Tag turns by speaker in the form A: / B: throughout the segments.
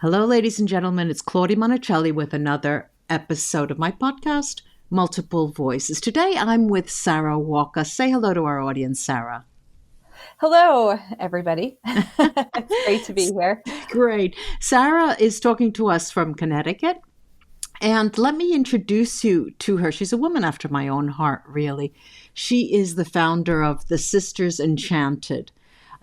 A: Hello, ladies and gentlemen. It's Claudia Monacelli with another episode of my podcast, Multiple Voices. Today, I'm with Sara Walka. Say hello to our audience, Sara.
B: Hello, everybody. It's great to be here.
A: Great. Sara is talking to us from Connecticut. And let me introduce you to her. She's a woman after my own heart, really. She is the founder of the Sisters Enchanted.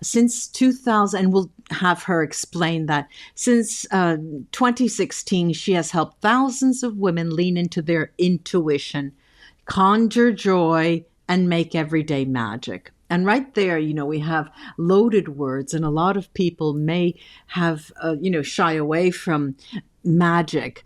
A: Since 2000, and we'll have her explain that, since 2016, she has helped thousands of women lean into their intuition, conjure joy, and make everyday magic. And right there, we have loaded words, and a lot of people may have, shy away from magic.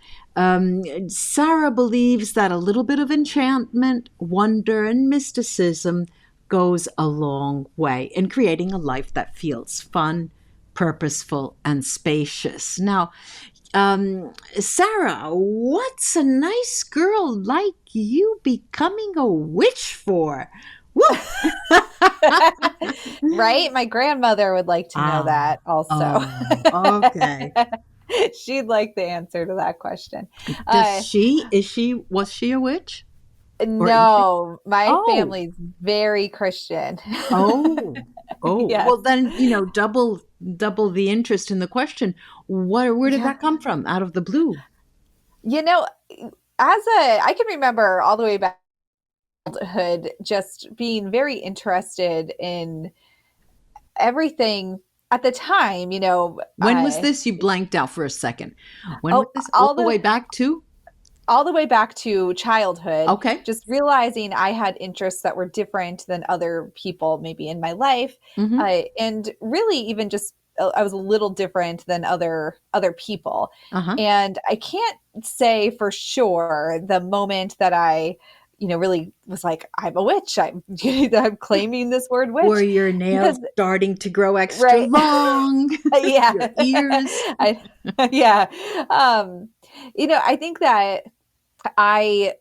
A: Sara believes that a little bit of enchantment, wonder, and mysticism goes a long way in creating a life that feels fun, purposeful, and spacious. Now, Sara, what's a nice girl like you becoming a witch for? Woo!
B: Right? My grandmother would like to know that also.
A: Okay.
B: She'd like the answer to that question.
A: Was she a witch?
B: No, my family's very Christian.
A: Oh,
B: Yes.
A: Well then, double the interest in the question. Where did that come from? Out of the blue?
B: I can remember all the way back to childhood, just being very interested in everything at the time.
A: When was this? You blanked out for a second. When was this? All the way back to?
B: All the way back to childhood.
A: Okay.
B: Just realizing I had interests that were different than other people maybe in my life.
A: Mm-hmm.
B: And really even just I was a little different than other people.
A: Uh-huh.
B: And I can't say for sure the moment that I really was like, I'm a witch. I'm claiming this word witch.
A: Were your nails starting to grow extra long?
B: Yeah.
A: Your ears?
B: Yeah. I think that I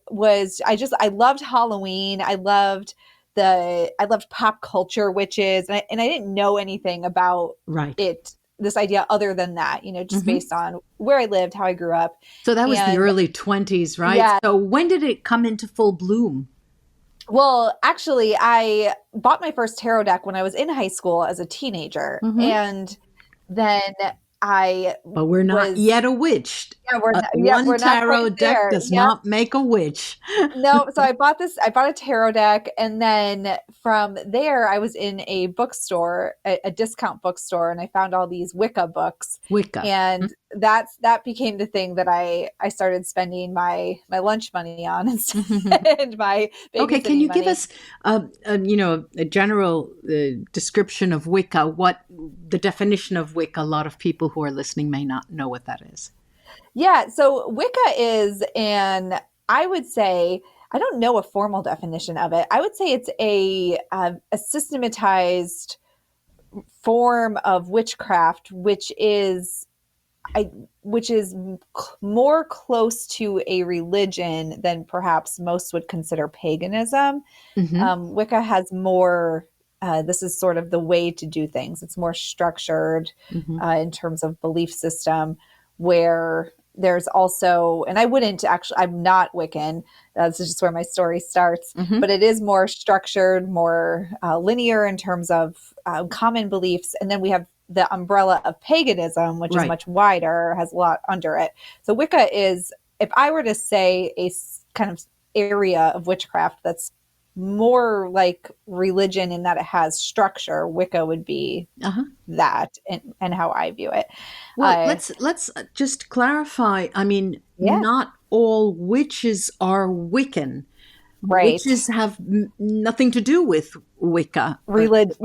B: loved Halloween. I loved pop culture witches, and I didn't know anything about this idea other than that, just based on where I lived, how I grew up.
A: So that was the early 20s, right?
B: Yeah.
A: So when did it come into full bloom?
B: Well, actually, I bought my first tarot deck when I was in high school as a teenager. And then
A: But we're not yet a witch.
B: Yeah,
A: one tarot deck does not make a witch.
B: No, so I bought a tarot deck, and then from there I was in a bookstore, a discount bookstore, and I found all these Wicca books.
A: Wicca.
B: And that became the thing that I started spending my lunch money on and my
A: Okay, can you
B: money.
A: give us a general description of Wicca, what the definition of Wicca? A lot of people who are listening may not know what that is.
B: Yeah, so Wicca is I would say, I don't know a formal definition of it. I would say it's a systematized form of witchcraft, which is more close to a religion than perhaps most would consider paganism. Wicca has more, this is sort of the way to do things. It's more structured in terms of belief system, where there's also, and I'm not Wiccan. That's just where my story starts, but it is more structured, more linear in terms of common beliefs. And then we have the umbrella of paganism, which is much wider, has a lot under it. So Wicca is, if I were to say a kind of area of witchcraft that's more like religion in that it has structure, Wicca would be that, and how I view it.
A: Well, let's just clarify. I mean, not all witches are Wiccan.
B: Right.
A: Witches have nothing to do with Wicca.
B: Religion.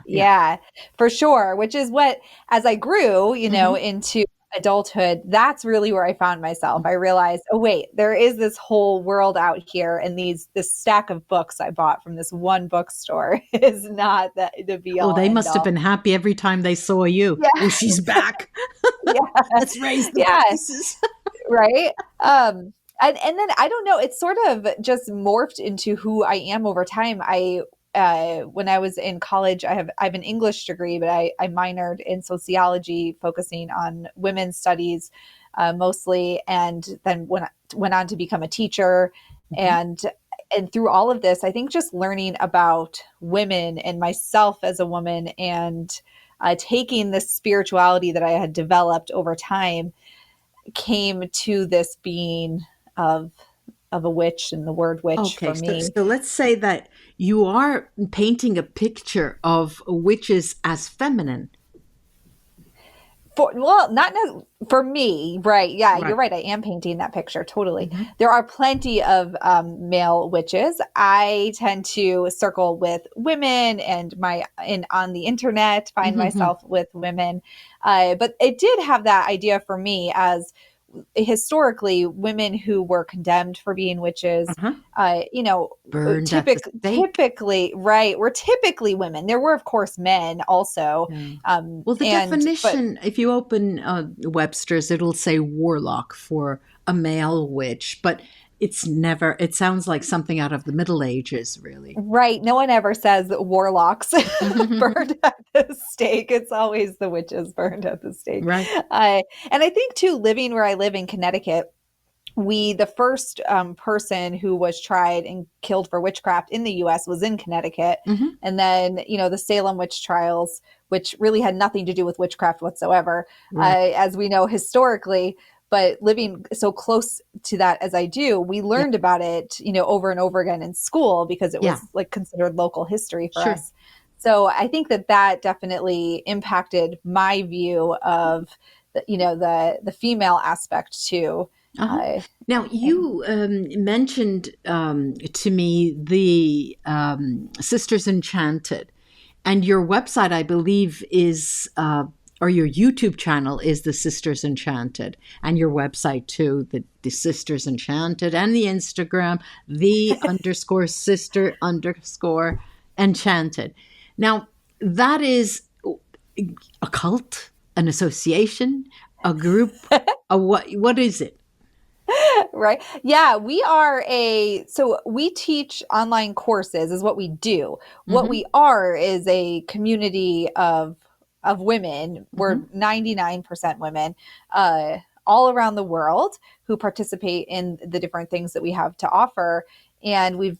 B: Yeah, for sure. Which is what, as I grew, into adulthood, that's really where I found myself. I realized, oh wait, there is this whole world out here, and this stack of books I bought from this one bookstore is not the be all.
A: Oh, they must have been happy every time they saw you. Yeah. Oh, she's back. Let's raise the prices.
B: Right. And then I don't know, it's sort of just morphed into who I am over time. I when I was in college, I have an English degree, but I minored in sociology, focusing on women's studies mostly, and then went on to become a teacher.
A: Mm-hmm.
B: And through all of this, I think just learning about women and myself as a woman, and taking this spirituality that I had developed over time, came to this being of a witch, and the word witch
A: Okay,
B: for me.
A: so let's say that you are painting a picture of witches as feminine.
B: Not for me, right? Yeah,
A: Right.
B: you're right. I am painting that picture totally.
A: Mm-hmm.
B: There are plenty of male witches. I tend to circle with women, and on the internet find
A: Mm-hmm.
B: myself with women. But it did have that idea for me, as historically women who were condemned for being witches,
A: Uh-huh. Burned at the stake.
B: typically, right, were typically women. There were, of course, men also.
A: Yeah. Well, the
B: But
A: definition, if you open Webster's, it'll say warlock for a male witch, but it sounds like something out of the Middle Ages, really.
B: right, no one ever says that warlocks burned at the stake. It's always the witches burned at the stake.
A: Right.
B: And I think too, living where I live in Connecticut, the first person who was tried and killed for witchcraft in the U.S. was in Connecticut.
A: Mm-hmm.
B: And then, the Salem witch trials, which really had nothing to do with witchcraft whatsoever,
A: Right.
B: as we know historically. But living so close to that as I do, we learned about it, over and over again in school, because it was like considered local history for us. So I think that definitely impacted my view of the female aspect too.
A: Uh-huh. Now, you mentioned to me the Sisters Enchanted, and your website, I believe, is, or your YouTube channel is the Sisters Enchanted, and your website too, the Sisters Enchanted, and the Instagram, the _sister_ enchanted. Now, that is a cult, an association, a group, what is it?
B: Right. Yeah, we teach online courses is what we do. What we are is a community of women. We're 99% women, all around the world, who participate in the different things that we have to offer. And we've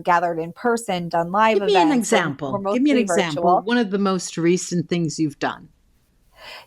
B: gathered in person, done live events.
A: Give me an example.
B: Give me an example.
A: One of the most recent things you've done.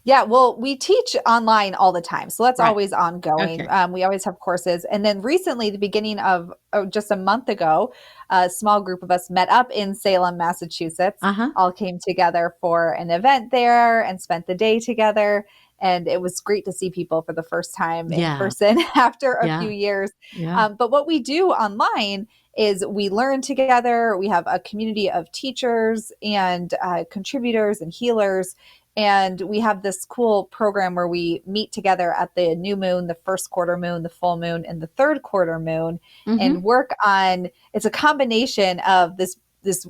B: Yeah, well, we teach online all the time, so that's always ongoing.
A: Okay.
B: We always have courses. And then recently, the beginning of just a month ago, a small group of us met up in Salem, Massachusetts, all came together for an event there and spent the day together. And it was great to see people for the first time in person after a few years.
A: Yeah.
B: But what we do online is we learn together. We have a community of teachers and contributors and healers. And we have this cool program where we meet together at the new moon, the first quarter moon, the full moon, and the third quarter moon, and work on, it's a combination of this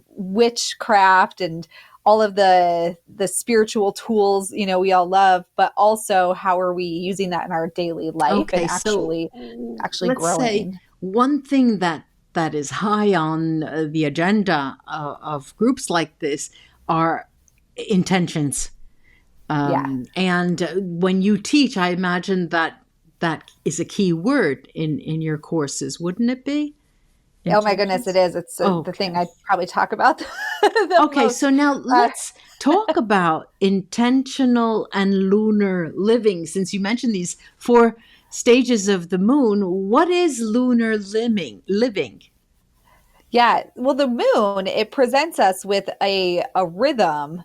B: witchcraft and all of the spiritual tools, we all love, but also how are we using that in our daily life and actually
A: let's
B: growing.
A: Say one thing that is high on the agenda of groups like this are intentions. And when you teach, I imagine that is a key word in your courses, wouldn't it be?
B: Oh my goodness, it is. It's the thing I probably talk about the most.
A: So now let's talk about intentional and lunar living. Since you mentioned these 4 stages of the moon, what is lunar living?
B: Yeah, well, the moon, it presents us with a rhythm,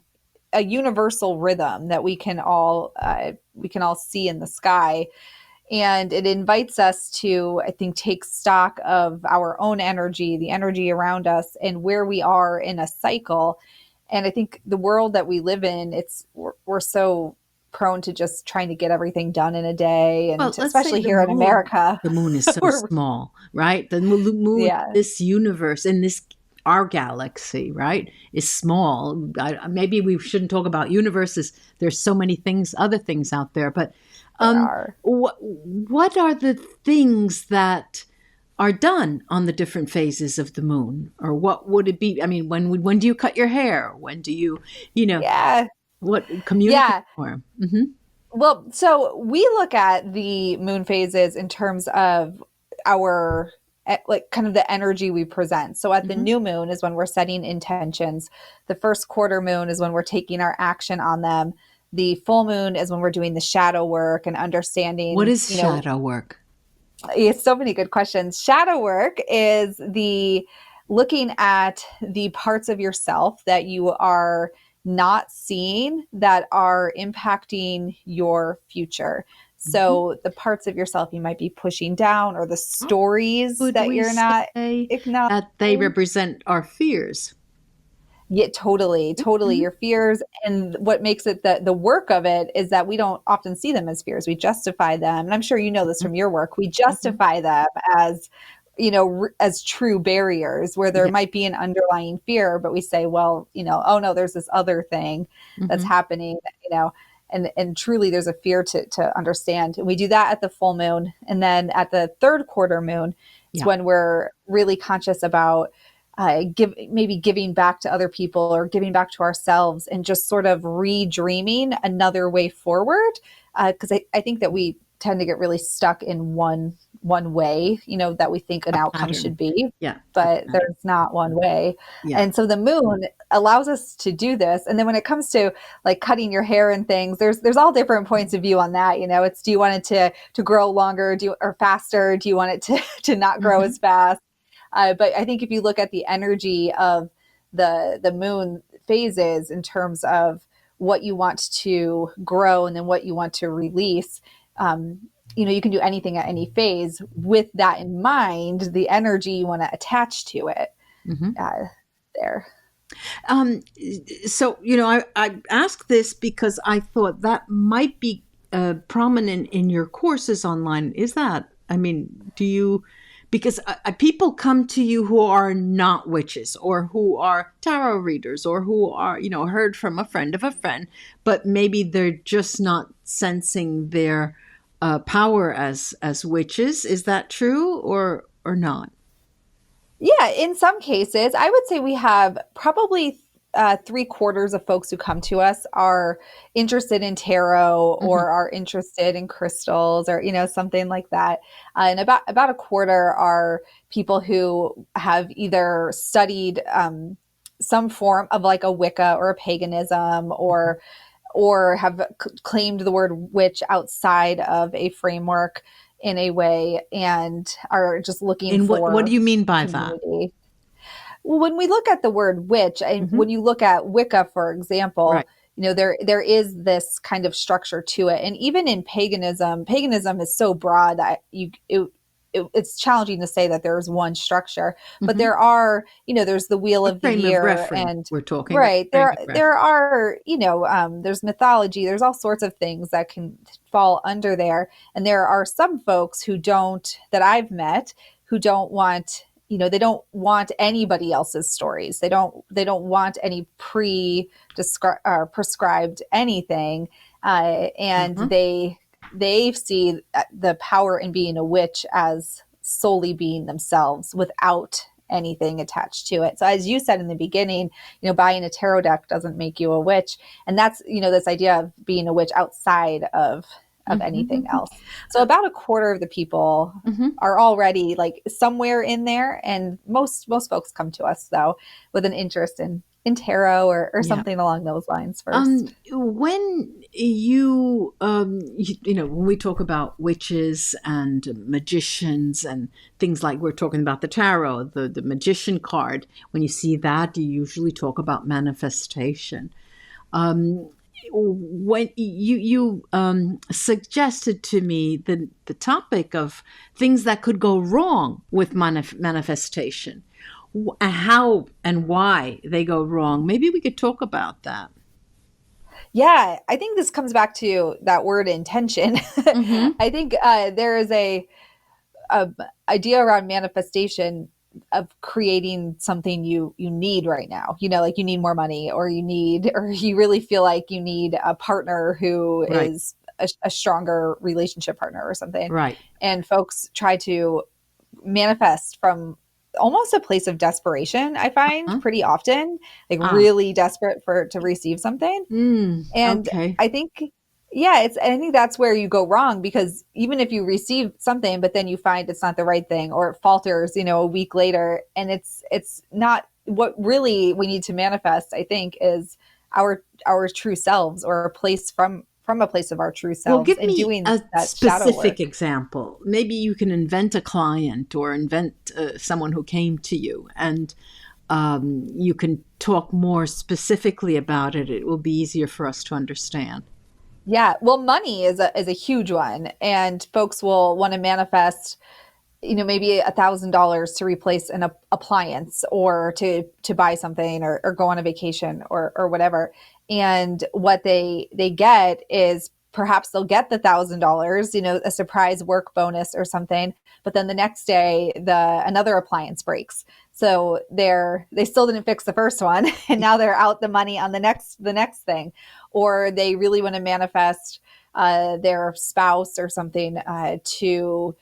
B: a universal rhythm that we can all see in the sky. And it invites us to, I think, take stock of our own energy, the energy around us, and where we are in a cycle. And I think the world that we live in, we're so prone to just trying to get everything done in a day. And especially here in America.
A: The moon is so small, right? The moon, this universe, in this our galaxy, right, is small. Maybe we shouldn't talk about universes. There's so many other things out there. But what are the things that are done on the different phases of the moon? Or what would it be? I mean, when do you cut your hair? When do you,
B: Yeah.
A: what communicate
B: Yeah.
A: more?
B: Well, so we look at the moon phases in terms of our like kind of the energy we present. So at the new moon is when we're setting intentions. The first quarter moon is when we're taking our action on them. The full moon is when we're doing the shadow work and
A: What
B: understanding,
A: is shadow work?
B: it's so many good questions. Shadow work is the looking at the parts of yourself that you are not seeing that are impacting your future. So the parts of yourself you might be pushing down, or the stories
A: Would
B: that
A: we
B: you're not
A: say that they
B: acknowledging.
A: represent our fears?
B: Yeah, totally, totally.
A: Mhm.
B: Your fears, and what makes it the work of it is that we don't often see them as fears. We justify them, and I'm sure you know this from your work. We
A: Mhm.
B: justify them as, as true barriers where there
A: Yeah.
B: might be an underlying fear, but we say, well, oh no, there's this other thing that's
A: Mhm.
B: happening, and truly there's a fear to understand. And we do that at the full moon, and then at the third quarter moon, it's
A: Yeah.
B: when we're really conscious about maybe giving back to other people or giving back to ourselves, and just sort of redreaming another way forward. Because I think that we tend to get really stuck in one way, that we think an
A: A
B: outcome should
A: pattern.
B: be,
A: Yeah. A
B: but
A: pattern.
B: there's not one way.
A: Yeah.
B: And so the moon allows us to do this. And then when it comes to like cutting your hair and things, there's all different points of view on that. It's, do you want it to grow longer, or faster? Do you want it to not grow
A: Mhm.
B: as fast? But I think if you look at the energy of the moon phases in terms of what you want to grow and then what you want to release, you can do anything at any phase with that in mind, the energy you want to attach to it
A: Mhm.
B: there.
A: Um, so, I asked this because I thought that might be prominent in your courses online. Is that, I mean, do you, because people come to you who are not witches, or who are tarot readers, or who are, heard from a friend of a friend, but maybe they're just not sensing their power as witches. Is that true, or not?
B: Yeah, in some cases, I would say we have probably 3/4 of folks who come to us are interested in tarot
A: Hmm.
B: or are interested in crystals, or something like that. And about a quarter are people who have either studied some form of like a Wicca or a paganism, or have claimed the word witch outside of a framework in a way, and are just looking
A: And what do
B: for
A: you mean by that?
B: community. Well, when we look at the word witch, and when
A: Hmm.
B: you look at Wicca, for
A: Right.
B: example, there is this kind of structure to it. And even in paganism is so broad that it's challenging to say that there's one structure. But
A: Hmm.
B: there are, there's the wheel
A: A
B: of the
A: frame of
B: year,
A: reference.
B: and
A: We're talking about
B: right
A: frame
B: there
A: of reference.
B: there are, there's mythology, there's all sorts of things that can fall under there. And there are some folks that I've met, who don't want, they don't want anybody else's stories. They don't want any prescribed anything, and
A: Uh-huh.
B: they see the power in being a witch as solely being themselves without anything attached to it. So as you said in the beginning, buying a tarot deck doesn't make you a witch. And that's, this idea of being a witch outside of anything
A: Hmm.
B: else. So about a quarter of the people
A: Hmm.
B: are already like somewhere in there. And most folks come to us though with an interest in tarot, or
A: Yeah.
B: something along those lines first.
A: When when we talk about witches and magicians and things, like we're talking about the tarot, the magician card, when you see that, you usually talk about manifestation. Um, when you suggested to me the topic of things that could go wrong with manifestation, how and why they go wrong. Maybe we could talk about that.
B: Yeah, I think this comes back to that word intention.
A: Mm-hmm.
B: I think there is a idea around manifestation of creating something you need right now. Like you need more money, or you really feel like you need a partner who
A: Right.
B: is a stronger relationship partner or something.
A: Right.
B: And folks try to manifest from almost a place of desperation, I find pretty often, like really desperate to receive something. And
A: Okay.
B: I think, yeah, I think that's where you go wrong, because even if you receive something, but then you find it's not the right thing, or it falters, a week later, and it's not what really we need to manifest, I think, is our true selves, or a place from a place of our true
A: Well,
B: selves,
A: give
B: and
A: me
B: doing
A: a
B: that shadow
A: specific
B: work.
A: example. Maybe you can invent a client or invent someone who came to you, and you can talk more specifically about it. It will be easier for us to understand.
B: Yeah, well, money is a huge one, and folks will want to manifest, maybe $1,000 to replace an appliance, or to buy something, or go on a vacation, or whatever. And what they get is, perhaps they'll get the $1,000, a surprise work bonus or something, but then the next day another appliance breaks. So they still didn't fix the first one, and now they're out the money on the next thing. Or they really want to manifest their spouse or something, to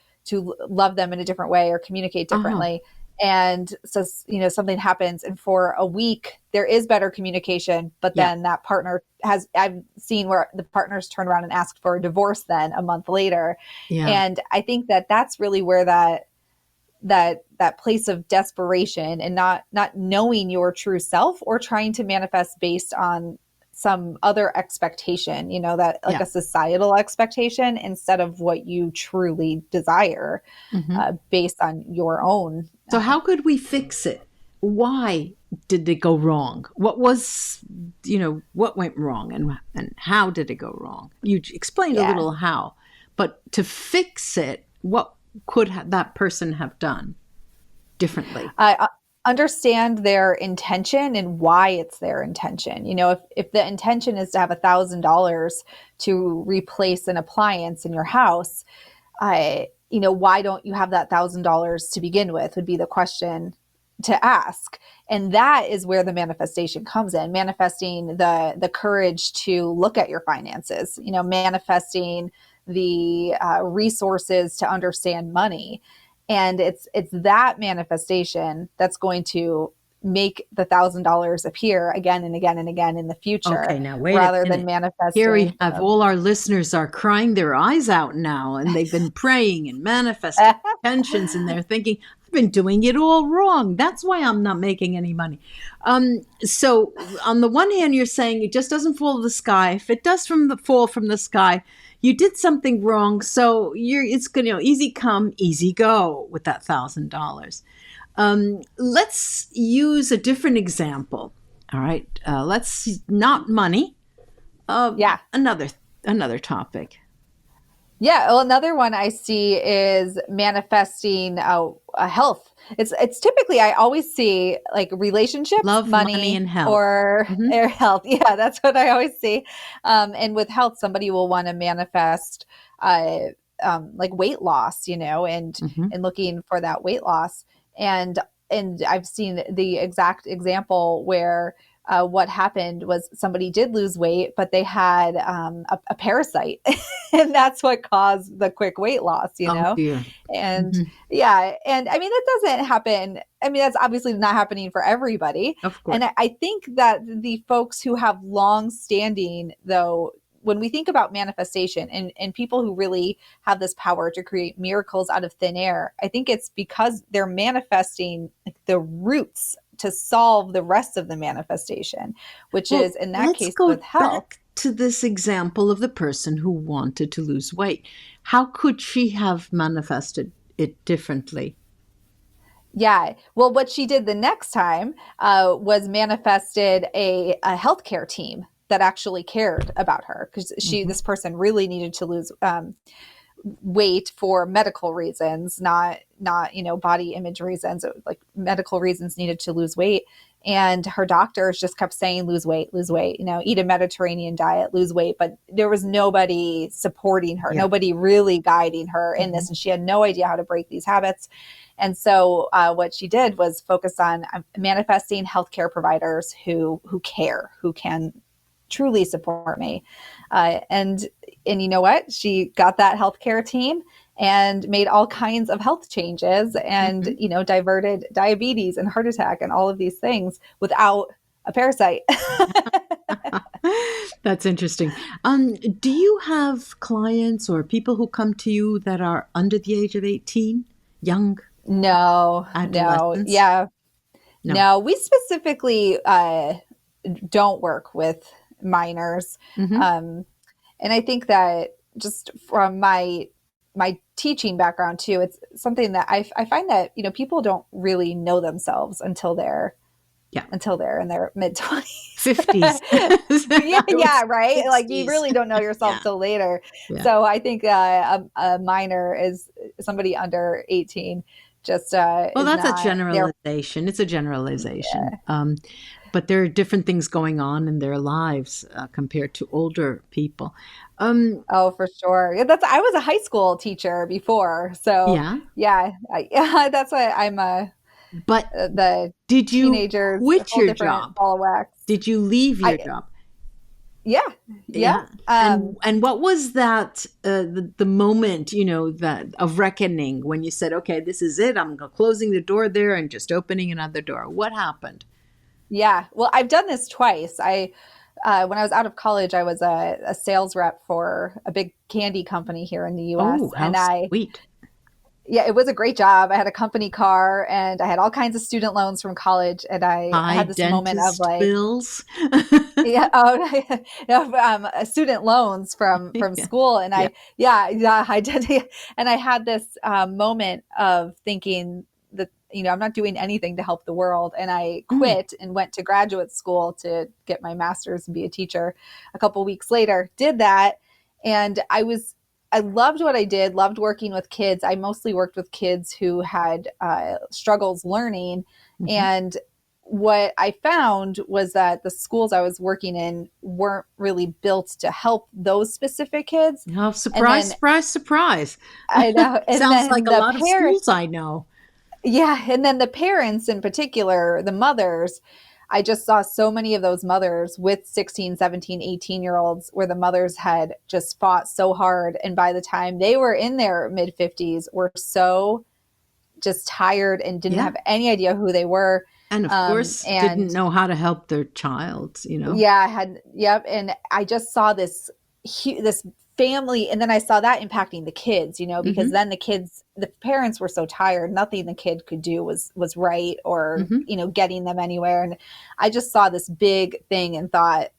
B: love them in a different way, or communicate differently. And so, something happens, and for a week there is better communication, but then that partner I've seen where the partners turn around and ask for a divorce then a month later.
A: Yeah.
B: And I think that's really where that place of desperation, and not knowing your true self, or trying to manifest based on some other expectation, that, like, a societal expectation, instead of what you truly desire, based on your own.
A: So how could we fix it? Why did it go wrong? What was, what went wrong, and how did it go wrong? You explained a little how, but to fix it, what could that person have done differently?
B: Understand their intention and why it's their intention. If the intention is to have $1,000 to replace an appliance in your house, why don't you have that $1,000 to begin with, would be the question to ask. And that is where the manifestation comes in, manifesting the courage to look at your finances, manifesting the resources to understand money. And it's that manifestation that's going to make the $1,000 appear again and again and again in the future.
A: Okay, now wait
B: rather than manifesting.
A: Here we have all our listeners are crying their eyes out now, and they've been praying and manifesting intentions, and they're thinking, I've been doing it all wrong. That's why I'm not making any money. So on the one hand, you're saying it just doesn't fall to the sky. If it does fall from the sky, you did something wrong. So it's going to easy come, easy go with that $1,000. Let's use a different example. All right. Let's not money. Another topic.
B: Yeah. Well, another one I see is manifesting health. It's typically, I always see, like, relationships,
A: love, money and health,
B: or health. Yeah, that's what I always see. And with health, somebody will want to manifest like weight loss, and looking for that weight loss. And I've seen the exact example where what happened was somebody did lose weight, but they had a parasite, and that's what caused the quick weight loss,
A: Oh, dear.
B: And and I mean, that doesn't happen. I mean, that's obviously not happening for everybody.
A: Of course.
B: And I think that the folks who have long standing, though, when we think about manifestation, and people who really have this power to create miracles out of thin air, I think it's because they're manifesting, like, the roots to solve the rest of the manifestation, which is, in that case, with health.
A: Back to this example of the person who wanted to lose weight. How could she have manifested it differently?
B: Yeah. Well, what she did the next time was manifested a healthcare team that actually cared about her, because this person really needed to lose weight for medical reasons, not body image reasons. Like, medical reasons, needed to lose weight. And her doctors just kept saying, lose weight, eat a Mediterranean diet, lose weight. But there was nobody supporting her, nobody really guiding her in this. And she had no idea how to break these habits. And so what she did was focus on manifesting healthcare providers who care, who can truly support me. And you know what? She got that healthcare team, and made all kinds of health changes and, diverted diabetes and heart attack and all of these things without a parasite.
A: That's interesting. Do you have clients or people who come to you that are under the age of 18? Young
B: No.
A: adolescents?
B: Yeah.
A: No.
B: No, we specifically don't work with minors. And I think that just from my teaching background too, it's something that I find that, people don't really know themselves until they're in their mid-20s.
A: 50s.
B: yeah, right?
A: 60s.
B: Like, you really don't know yourself till later.
A: Yeah.
B: So I think a minor is somebody under 18. Just
A: well, that's a generalization. It's a generalization.
B: Yeah.
A: But there are different things going on in their lives compared to older people.
B: Oh, for sure. Yeah, I was a high school teacher before, so yeah, that's why I'm
A: But
B: the
A: did you
B: teenagers
A: quit your
B: different
A: job?
B: ball of wax.
A: Did you leave your job?
B: Yeah.
A: And what was that? The moment, that of reckoning when you said, "Okay, this is it. I'm closing the door there and just opening another door." What happened?
B: Yeah. Well, I've done this twice. When I was out of college, I was a sales rep for a big candy company here in the U.S.
A: Oh, how sweet.
B: Yeah, it was a great job. I had a company car and I had all kinds of student loans from college. And I had this moment of like
A: bills.
B: Student loans from school. And I did. And I had this moment of thinking that, I'm not doing anything to help the world. And I quit and went to graduate school to get my master's and be a teacher. A couple weeks later, did that. And I loved what I did, loved working with kids. I mostly worked with kids who had struggles learning. And what I found was that the schools I was working in weren't really built to help those specific kids.
A: Oh, surprise.
B: I know. And
A: sounds like a lot of schools I know.
B: Yeah. And then the parents in particular, the mothers, I just saw so many of those mothers with 16, 17, 18-year-olds where the mothers had just fought so hard. And by the time they were in their mid-50s, were so just tired and didn't have any idea who they were.
A: And of course, didn't know how to help their child,
B: Yeah, and I just saw this family, and then I saw that impacting the kids, because then the parents were so tired, nothing the kid could do was right or, getting them anywhere. And I just saw this big thing and thought,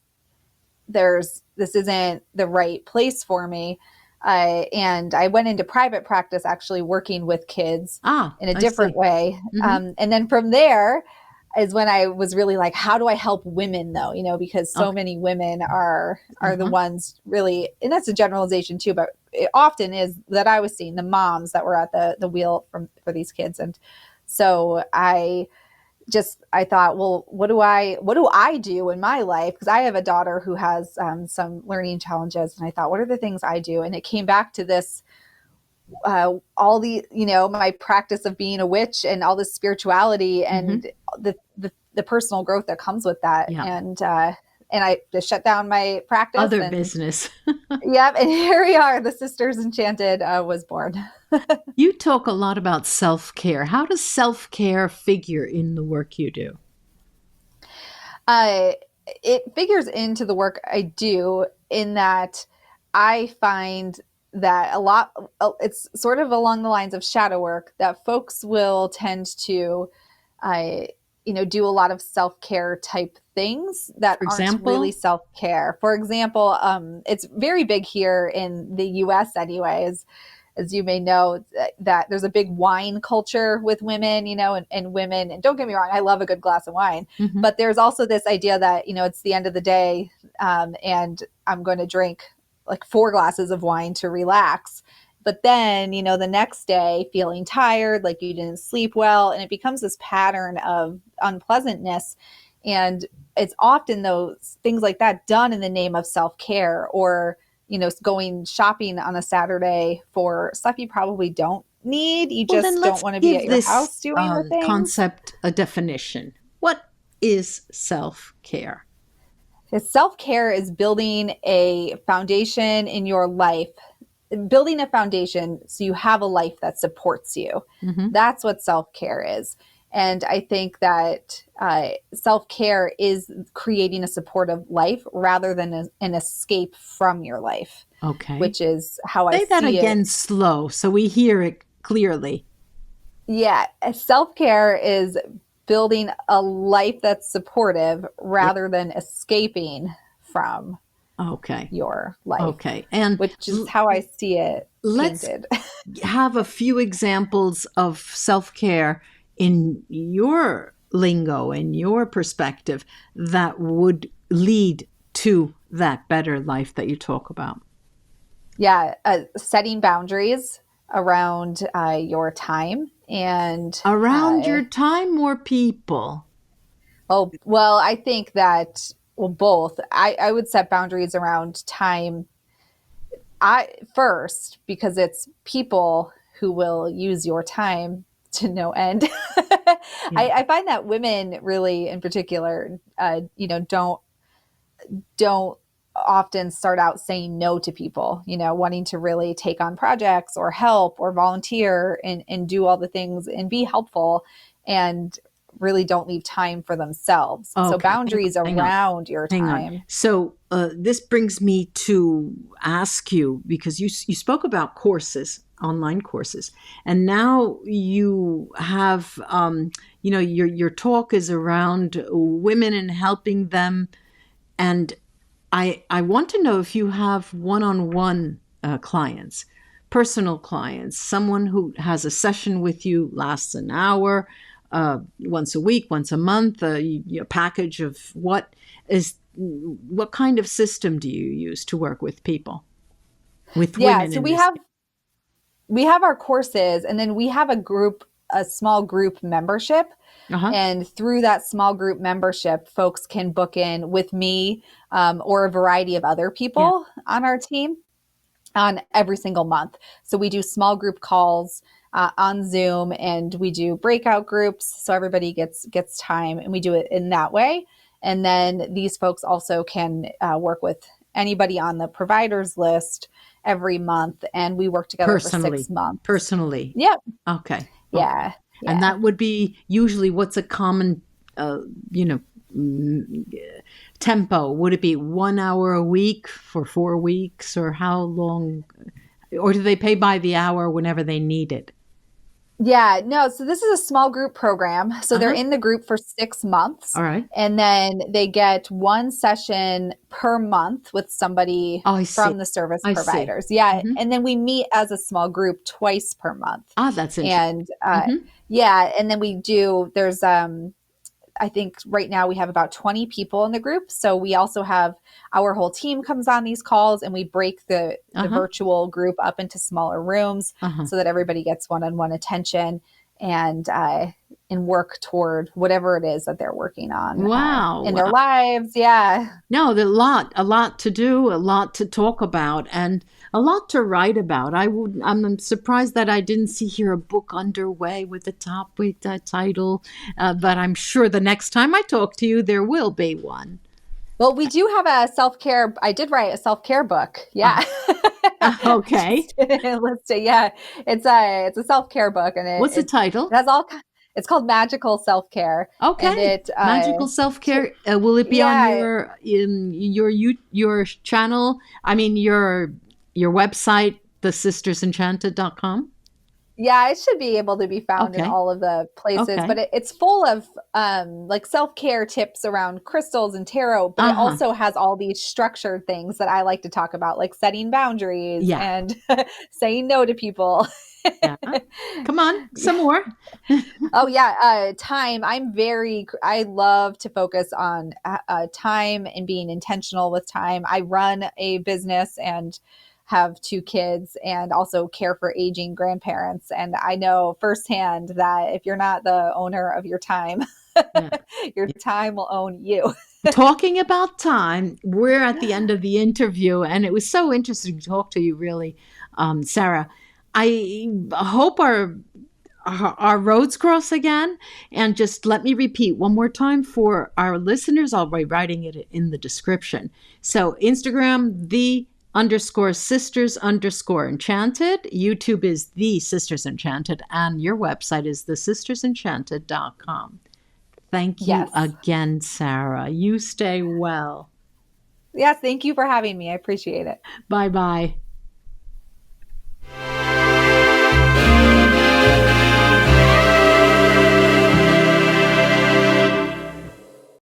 B: this isn't the right place for me. And I went into private practice, actually working with kids in a different way. And then from there is when I was really like, how do I help women though? Because so many women are the ones really, and that's a generalization too, but it often is that I was seeing the moms that were at the wheel for these kids. And so I thought, well, what do I do in my life? Because I have a daughter who has some learning challenges. And I thought, what are the things I do? And it came back to this, all the, my practice of being a witch and all this spirituality and the personal growth that comes with that. Yeah. And I just shut down my practice.
A: Other business.
B: Yep. And here we are. The Sisters Enchanted was born.
A: You talk a lot about self-care. How does self-care figure in the work you do?
B: It figures into the work I do in that I find that it's sort of along the lines of shadow work, that folks will tend to, do a lot of self-care type things that aren't really self-care. For example, it's very big here in the US anyways, as you may know, that there's a big wine culture with women, and women, and don't get me wrong, I love a good glass of wine, but there's also this idea that, it's the end of the day, and I'm going to drink like 4 glasses of wine to relax. But then, the next day feeling tired, like you didn't sleep well, and it becomes this pattern of unpleasantness. And it's often those things like that done in the name of self-care, or, going shopping on a Saturday for stuff you probably don't need. You just don't want to be at your house doing the things.
A: Concept a definition. What is self-care?
B: Self-care is building a foundation in your life building a foundation so you have a life that supports you.
A: Mm-hmm.
B: That's what self-care is. And I think that self-care is creating a supportive life rather than an escape from your life.
A: Okay.
B: Which is how
A: Say
B: I
A: that
B: see
A: again
B: it.
A: slow so we hear it clearly.
B: Yeah. Self-care is building a life that's supportive rather than escaping from your life.
A: Okay. And
B: which is how I see it painted.
A: Let's have a few examples of self-care in your lingo, in your perspective, that would lead to that better life that you talk about.
B: Yeah. Setting boundaries around your time and
A: around your time, more people.
B: Oh, well, I think that, well, both. I would set boundaries around time first, because it's people who will use your time to no end.
A: Yeah.
B: I find that women really, in particular, don't often start out saying no to people, wanting to really take on projects or help or volunteer and do all the things and be helpful, and really don't leave time for themselves. Okay. So boundaries around your time.
A: So this brings me to ask you, because you spoke about courses, online courses, and now you have, your talk is around women and helping them. And I want to know if you have one-on-one clients, personal clients, someone who has a session with you, lasts an hour, once a week, once a month, a package of what kind of system do you use to work with people, with women?
B: So we have our courses, and then we have a small group membership. Uh-huh. And through that small group membership, folks can book in with me or a variety of other people on our team on every single month. So we do small group calls on Zoom, and we do breakout groups, so everybody gets time, and we do it in that way. And then these folks also can work with anybody on the providers list every month, and we work together for 6 months.
A: Personally?
B: Yep.
A: Okay.
B: Yeah.
A: Yeah. And that would be usually, what's a common, tempo? Would it be 1 hour a week for 4 weeks, or how long? Or do they pay by the hour whenever they need it?
B: Yeah, no. So this is a small group program. So they're in the group for 6 months.
A: All right.
B: And then they get one session per month with somebody from the service providers. Yeah. Mm-hmm. And then we meet as a small group twice per month.
A: That's interesting.
B: And and then there's I think right now we have about 20 people in the group. So we also have our whole team comes on these calls, and we break the virtual group up into smaller rooms so that everybody gets one-on-one attention and work toward whatever it is that they're working on in their lives. Yeah.
A: No, there's a lot to do, a lot to talk about, and a lot to write about. I'm surprised that I didn't see here a book underway with the title, but I'm sure the next time I talk to you, there will be one.
B: Well, we do have a self-care. I did write a self-care book. Yeah.
A: Okay.
B: Let's say, yeah, it's a self-care book, and
A: what's the title?
B: It has all. It's called Magical Self-Care.
A: Okay. Magical Self-Care. Will it be on your channel? I mean, your website, thesistersenchanted.com?
B: Yeah, it should be able to be found in all of the places, but it's full of like self-care tips around crystals and tarot, but it also has all these structured things that I like to talk about, like setting boundaries and saying no to people.
A: Come on, some more.
B: Time. I love to focus on time and being intentional with time. I run a business and have 2 kids, and also care for aging grandparents. And I know firsthand that if you're not the owner of your time, your time will own you.
A: Talking about time, we're at the end of the interview, and it was so interesting to talk to you, really, Sara. I hope our roads cross again. And just let me repeat one more time for our listeners. I'll be writing it in the description. So Instagram, the underscore sisters underscore enchanted. YouTube is The Sisters Enchanted, and your website is thesistersenchanted.com. Thank you again, Sara. You stay well.
B: Yes, thank you for having me. I appreciate it.
A: Bye-bye.